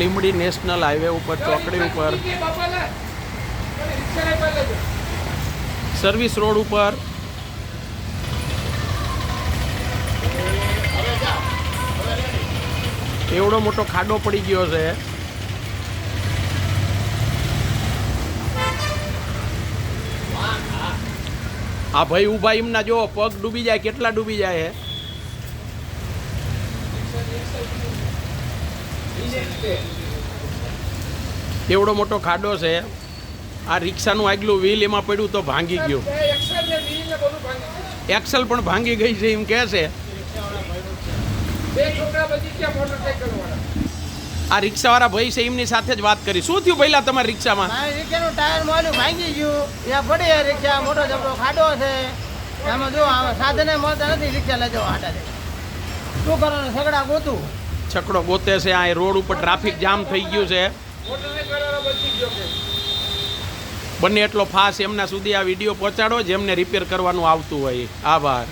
Limbdi national highway ઉપર ચોકડી ઉપર સર્વિસ રોડ ઉપર એવડો મોટો ખાડો પડી ગયો છે. આ ભાઈ ઊભા એમના જો પગ ડૂબી જાય, કેટલા ડૂબી જાય એવડો મોટો ખાડો છે. આ રિક્ષાનું આગલું વ્હીલ એમાં પડ્યું તો ભાંગી ગયું. એક્સલ પણ ભાંગી ગઈ છે એમ કહે છે. આ રિક્ષાવાળા ભાઈ છે એમની સાથે જ વાત કરી. શું થયું પહેલા તમારી રિક્ષામાં? રિક્ષાનું ટાયર મોલું ભાંગી ગયું, ત્યાં પડી રિક્ષા, મોટો જબરો ખાડો છે, એમાં જો સાધને મળતા નથી, રિક્ષા લઈ જવા હાટા. શું કરવાનું? સગડા ગોતું, છકડો ગોતે છે. આ રોડ ઉપર ટ્રાફિક જામ થઈ ગયું છે. બંને એટલો ફાસ્ટ એમના સુધી આ વિડીયો પહોંચાડો જેમને રિપેર કરવાનું આવતું હોય. આભાર.